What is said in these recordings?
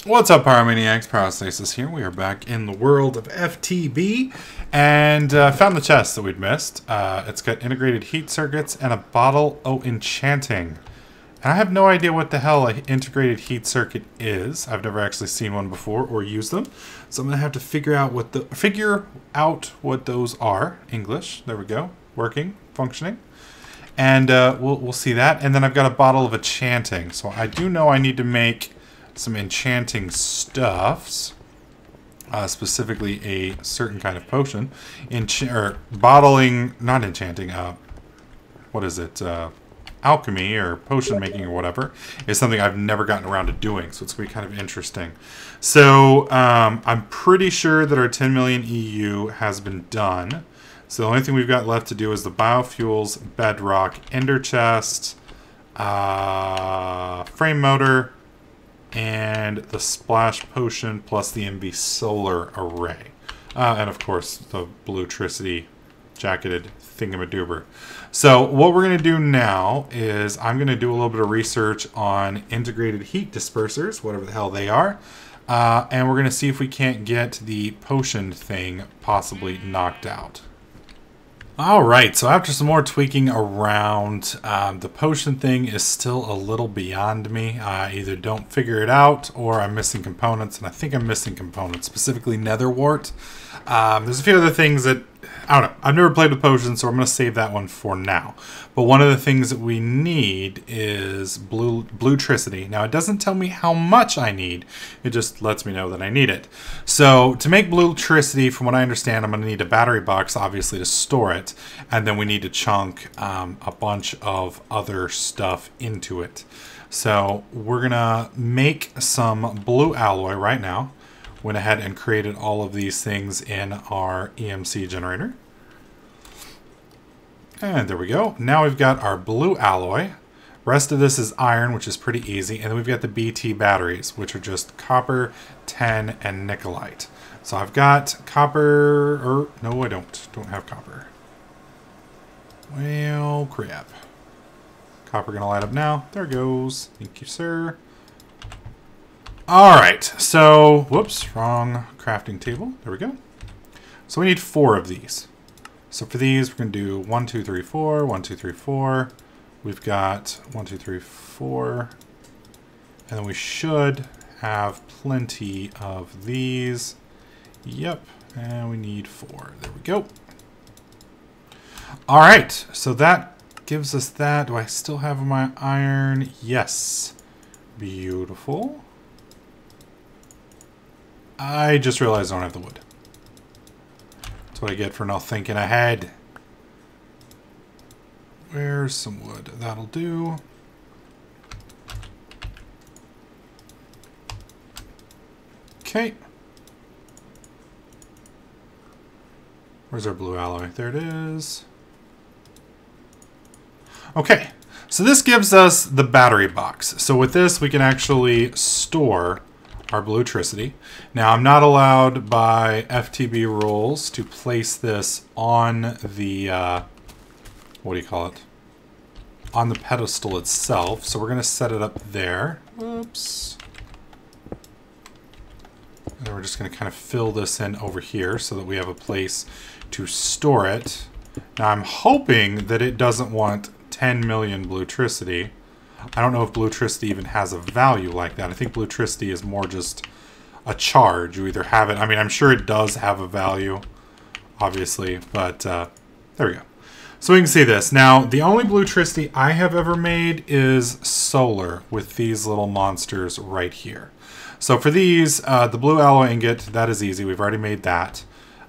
What's up, Pyromaniacs? Parastasis here. We are back in the world of FTB and found the chest that we'd missed. It's got integrated heat circuits and a bottle of enchanting. And I have no idea what the hell an integrated heat circuit is. I've never actually seen one before or used them. So I'm going to have to figure out what those are. English. There we go. Working. Functioning. And we'll see that. And then I've got a bottle of enchanting. So I do know I need to make some enchanting stuffs, specifically a certain kind of potion. Bottling, not enchanting, what is it? Alchemy or potion making or whatever is something I've never gotten around to doing, so it's going to be kind of interesting. So I'm pretty sure that our 10 million EU has been done. So the only thing we've got left to do is the biofuels, bedrock, ender chest, frame motor, and the splash potion plus the MV solar array. And of course the bluetricity jacketed thingamadoober. So what we're going to do now is I'm going to do a little bit of research on integrated heat dispersers, whatever the hell they are. And we're going to see if we can't get the potion thing possibly knocked out. Alright, so after some more tweaking around, the potion thing is still a little beyond me. I either don't figure it out or I'm missing components, and I think I'm missing components, specifically nether wart. There's a few other things that, I don't know, I've never played with potions, so I'm going to save that one for now. But one of the things that we need is bluetricity. Now, it doesn't tell me how much I need, it just lets me know that I need it. So, to make bluetricity, from what I understand, I'm going to need a battery box, obviously, to store it. And then we need to chunk a bunch of other stuff into it. So, we're going to make some blue alloy right now. Went ahead and created all of these things in our EMC generator. And there we go. Now we've got our blue alloy. Rest of this is iron, which is pretty easy. And then we've got the BT batteries, which are just copper, tin, and nickelite. So I've got copper, or no, I don't have copper. Well, crap. Copper gonna light up now. There it goes. Thank you, sir. Alright, so, whoops, wrong crafting table. There we go. So we need 4 of these. So for these, we're going to do 1, 2, 3, 4, 1, 2, 3, 4. We've got 1, 2, 3, 4. And then we should have plenty of these. Yep, and we need 4. There we go. Alright, so that gives us that. Do I still have my iron? Yes. Beautiful. I just realized I don't have the wood. That's what I get for not thinking ahead. Where's some wood? That'll do. Okay. Where's our blue alloy? There it is. Okay. So this gives us the battery box. So with this, we can actually store our bluetricity. Now, I'm not allowed by FTB rules to place this on the, what do you call it? On the pedestal itself. So we're going to set it up there. Whoops. And then we're just going to kind of fill this in over here so that we have a place to store it. Now, I'm hoping that it doesn't want 10 million bluetricity. I don't know if bluetricity even has a value like that. I think bluetricity is more just a charge. You either have it, I mean, I'm sure it does have a value, obviously, but there we go. So we can see this. Now, the only bluetricity I have ever made is solar with these little monsters right here. So for these, the blue alloy ingot, that is easy. We've already made that.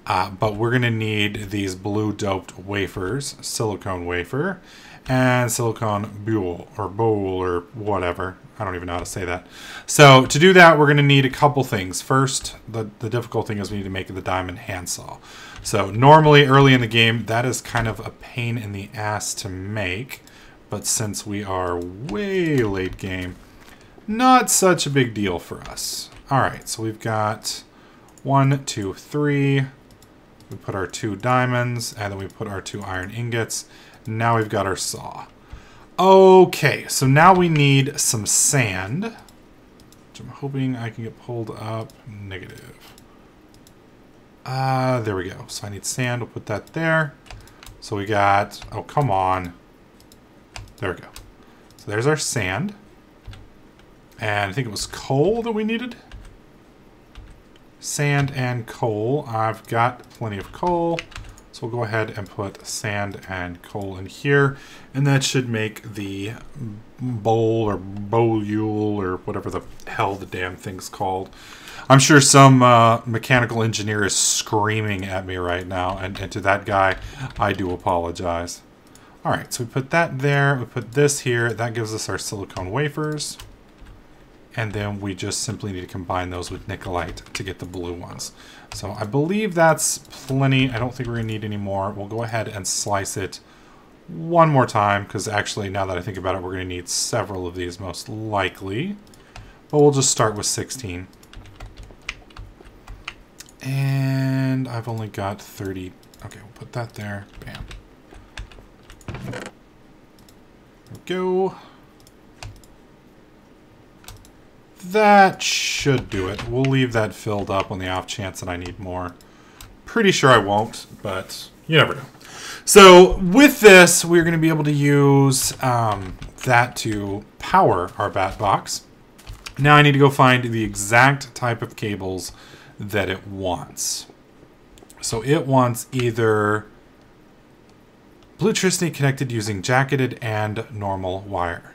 But we're going to need these blue doped wafers, silicone wafer, and silicone bowl or whatever. I don't even know how to say that. So to do that, we're going to need a couple things. First, the difficult thing is we need to make the diamond handsaw. So normally early in the game, that is kind of a pain in the ass to make. But since we are way late game, not such a big deal for us. All right, so we've got 1, 2, 3. We put our 2 diamonds, and then we put our 2 iron ingots. Now we've got our saw. Okay, so now we need some sand. which I'm hoping I can get pulled up. Negative. There we go. So I need sand. We'll put that there. So we got, oh, come on. There we go. So there's our sand. And I think it was coal that we needed. Sand and coal. I've got plenty of coal. So we'll go ahead and put sand and coal in here. And that should make the bowl or bolule or whatever the hell the damn thing's called. I'm sure some mechanical engineer is screaming at me right now. And to that guy, I do apologize. All right, so we put that there. We put this here. That gives us our silicone wafers. And then we just simply need to combine those with Nicolite to get the blue ones. So I believe that's plenty. I don't think we're going to need any more. We'll go ahead and slice it one more time, because actually, now that I think about it, we're going to need several of these most likely. But we'll just start with 16. And I've only got 30. Okay, we'll put that there. Bam. There we go. That should do it. We'll leave that filled up on the off chance that I need more. Pretty sure I won't, but you never know. So with this, we're going to be able to use that to power our bat box. Now I need to go find the exact type of cables that it wants. So it wants either bluetricity connected using jacketed and normal wire.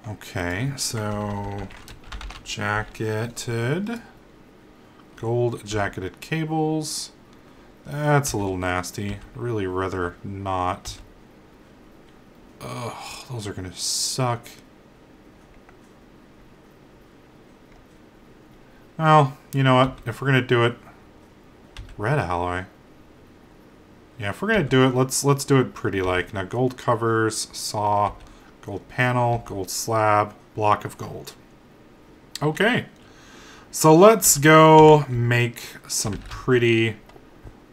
Okay, so jacketed, gold jacketed cables. That's a little nasty. Really rather not. Ugh, those are gonna suck. Well, you know what? If we're gonna do it, red alloy. Yeah, if we're gonna do it, let's do it pretty like. Now gold covers, saw, gold panel, gold slab, block of gold. Okay, so let's go make some pretty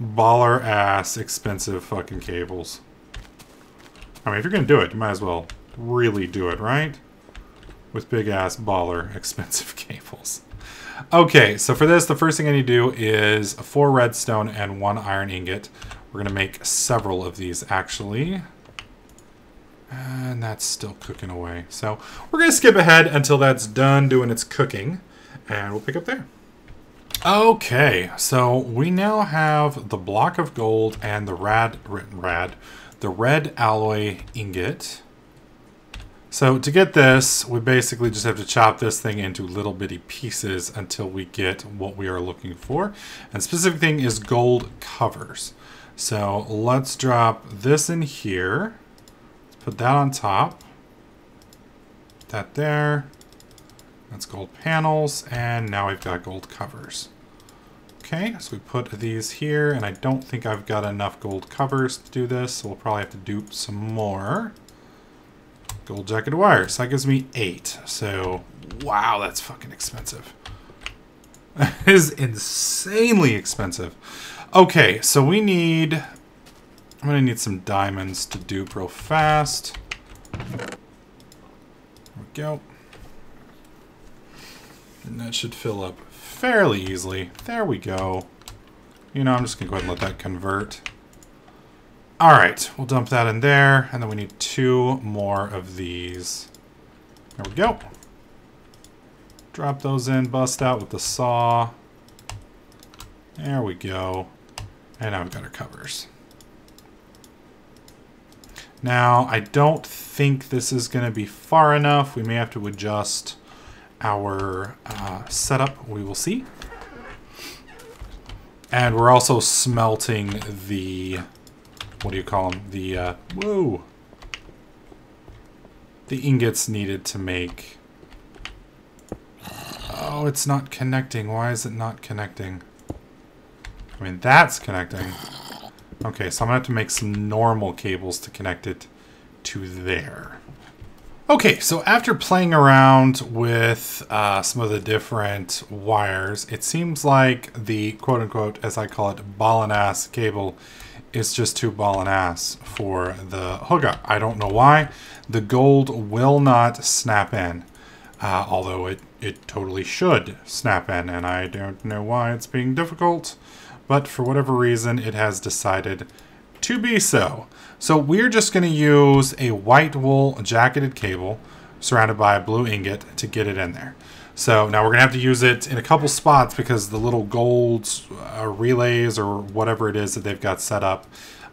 baller ass expensive fucking cables. I mean, if you're gonna do it, you might as well really do it, right? With big ass baller expensive cables. Okay, so for this, the first thing I need to do is 4 redstone and 1 iron ingot. We're gonna make several of these actually. And that's still cooking away. So we're going to skip ahead until that's done doing its cooking. And we'll pick up there. Okay, so we now have the block of gold and the red alloy ingot. So to get this, we basically just have to chop this thing into little bitty pieces until we get what we are looking for. And the specific thing is gold covers. So let's drop this in here. Put that on top. That there. That's gold panels. And now we've got gold covers. Okay, so we put these here. And I don't think I've got enough gold covers to do this. So we'll probably have to dupe some more. Gold jacketed wire. So that gives me 8. So, wow, that's fucking expensive. That is insanely expensive. Okay, so we need... I'm going to need some diamonds to dupe real fast. There we go. And that should fill up fairly easily. There we go. You know, I'm just going to go ahead and let that convert. Alright, we'll dump that in there. And then we need 2 more of these. There we go. Drop those in, bust out with the saw. There we go. And now we've got our covers. Now, I don't think this is going to be far enough. We may have to adjust our setup. We will see. And we're also smelting the... What do you call them? The, whoa! The ingots needed to make... Oh, it's not connecting. Why is it not connecting? I mean, that's connecting. Okay, so I'm going to have to make some normal cables to connect it to there. Okay, so after playing around with some of the different wires, it seems like the quote-unquote, as I call it, ball-and-ass cable is just too ball-and-ass for the hookup. I don't know why. The gold will not snap in. although it totally should snap in, and I don't know why it's being difficult, but for whatever reason it has decided to be so. So we're just going to use a white wool jacketed cable surrounded by a blue ingot to get it in there. So now we're going to have to use it in a couple spots because the little gold relays or whatever it is that they've got set up,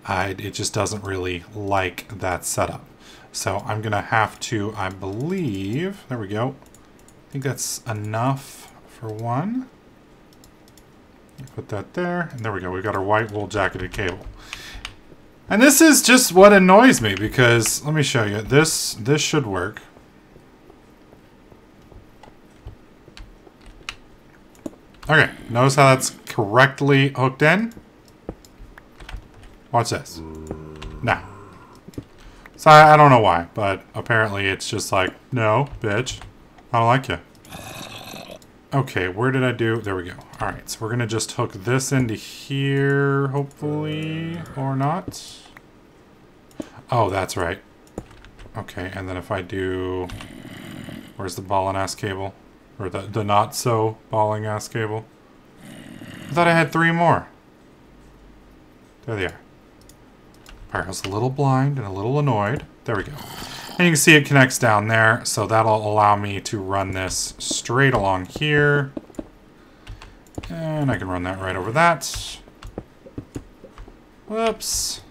it just doesn't really like that setup. So I'm going to have to, I believe, there we go. I think that's enough for one. Put that there, and there we go. We've got our white wool jacketed cable. And this is just what annoys me because, let me show you, this should work. Okay, notice how that's correctly hooked in? Watch this. Now. So I don't know why, but apparently it's just like, no, bitch, I don't like you. Okay, where did I do? There we go. All right, so we're going to just hook this into here, hopefully, or not. Oh, that's right. Okay, and then if I do... Where's the ball-and-ass cable? Or the not-so-balling-ass cable? I thought I had 3 more. There they are. All right, I was a little blind and a little annoyed. There we go. And you can see it connects down there, so that'll allow me to run this straight along here. And I can run that right over that. Whoops.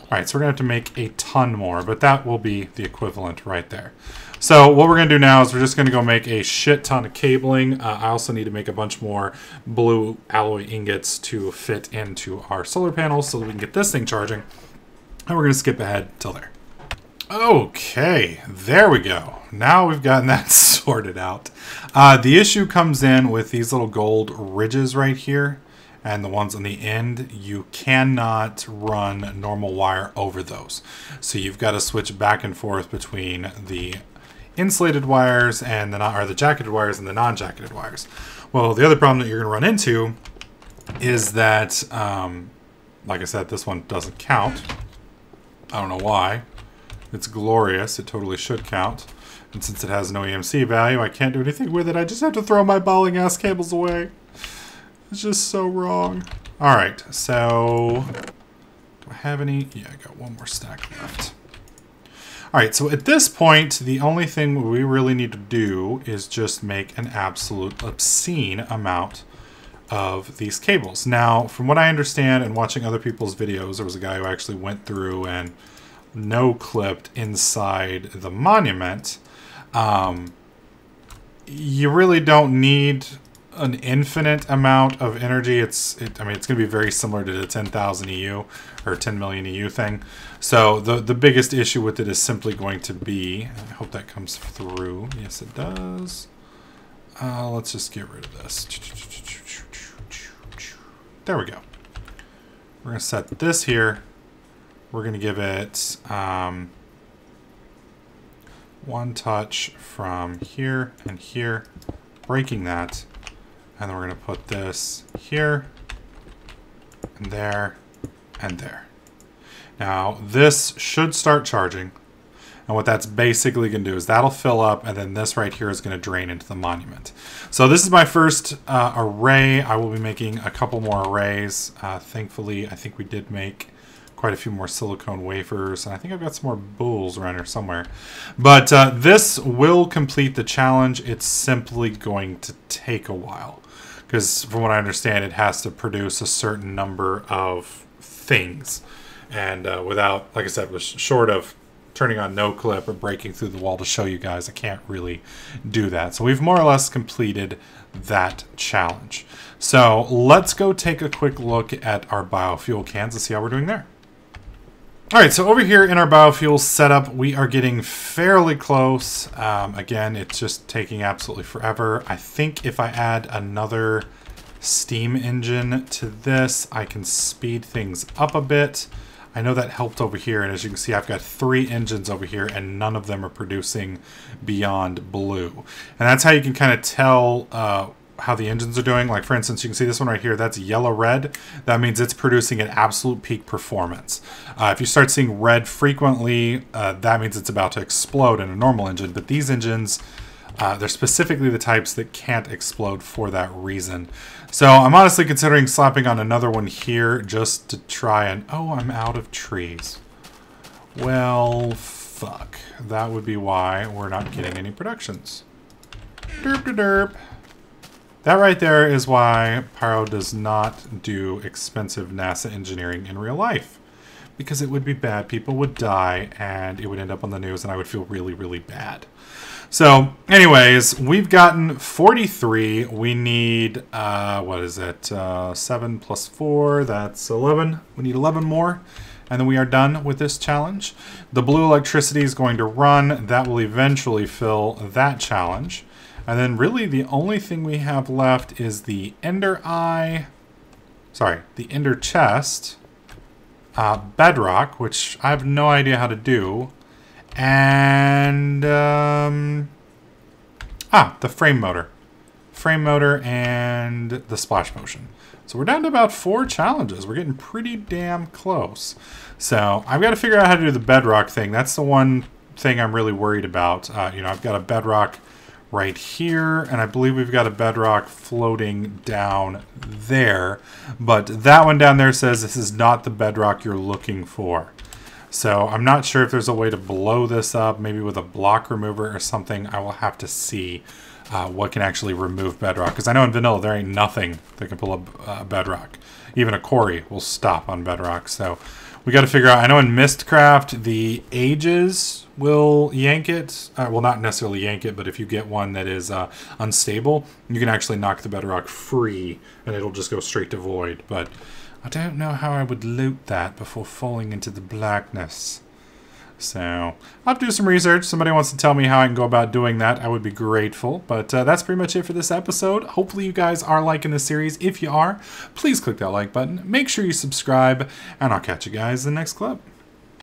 Alright, so we're going to have to make a ton more, but that will be the equivalent right there. So what we're going to do now is we're just going to go make a shit ton of cabling. I also need to make a bunch more blue alloy ingots to fit into our solar panels so that we can get this thing charging. And we're going to skip ahead till there. Okay, there we go. Now we've gotten that sorted out. The issue comes in with these little gold ridges right here. And the ones on the end, you cannot run normal wire over those. So you've got to switch back and forth between the insulated wires and the jacketed wires and the non-jacketed wires. Well, the other problem that you're going to run into is that, like I said, this one doesn't count. I don't know why. It's glorious. It totally should count. And since it has no EMC value, I can't do anything with it. I just have to throw my balling ass cables away. It's just so wrong. All right, so do I have any? Yeah, I got one more stack left. All right, so at this point, the only thing we really need to do is just make an absolute obscene amount of these cables. Now, from what I understand and watching other people's videos, there was a guy who actually went through and no-clipped inside the monument. You really don't need an infinite amount of energy. I mean, it's going to be very similar to the 10,000 EU or 10 million EU thing. So the biggest issue with it is simply going to be, I hope that comes through. Yes, it does. Let's just get rid of this. There we go. We're going to set this here. We're going to give it one touch from here and here, breaking that. And then we're going to put this here, and there, and there. Now, this should start charging. And what that's basically going to do is that'll fill up, and then this right here is going to drain into the monument. So this is my first array. I will be making a couple more arrays. Thankfully, I think we did make quite a few more silicone wafers, and I think I've got some more boules around here somewhere. But this will complete the challenge. It's simply going to take a while, because from what I understand, it has to produce a certain number of things. And without, like I said, was short of turning on no clip or breaking through the wall to show you guys, I can't really do that. So we've more or less completed that challenge. So let's go take a quick look at our biofuel cans and see how we're doing there. All right, so over here in our biofuel setup, we are getting fairly close. Again, it's just taking absolutely forever. I think if I add another steam engine to this, I can speed things up a bit. I know that helped over here, and as you can see, I've got 3 engines over here, and none of them are producing beyond blue. And that's how you can kind of tell how the engines are doing. Like, for instance, you can see this one right here. That's yellow-red. That means it's producing at absolute peak performance. If you start seeing red frequently, that means it's about to explode in a normal engine. But these engines, they're specifically the types that can't explode for that reason. So I'm honestly considering slapping on another one here just to try and... Oh, I'm out of trees. Well, fuck. That would be why we're not getting any productions. Derp de derp. That right there is why Pyro does not do expensive NASA engineering in real life. Because it would be bad. People would die and it would end up on the news and I would feel really, really bad. So, anyways, we've gotten 43. We need, what is it? 7 plus 4, that's 11. We need 11 more. And then we are done with this challenge. The blue electricity is going to run. That will eventually fill that challenge. And then really the only thing we have left is the Ender Eye. Sorry, the Ender Chest. Bedrock, which I have no idea how to do. And, the frame motor. Frame motor and the splash potion. So we're down to about 4 challenges. We're getting pretty damn close. So I've got to figure out how to do the bedrock thing. That's the one thing I'm really worried about. You know, I've got a bedrock right here, and I believe we've got a bedrock floating down there. But that one down there says this is not the bedrock you're looking for. So I'm not sure if there's a way to blow this up, maybe with a block remover or something. I will have to see what can actually remove bedrock. Because I know in vanilla there ain't nothing that can pull up bedrock. Even a quarry will stop on bedrock. So we got to figure out. I know in Mistcraft the ages will yank it. Well, not necessarily yank it, but if you get one that is unstable, you can actually knock the bedrock free and it'll just go straight to void. But I don't know how I would loot that before falling into the blackness. So I'll have to do some research. Somebody wants to tell me how I can go about doing that. I would be grateful. But that's pretty much it for this episode. Hopefully you guys are liking the series. If you are, please click that like button. Make sure you subscribe. And I'll catch you guys in the next clip.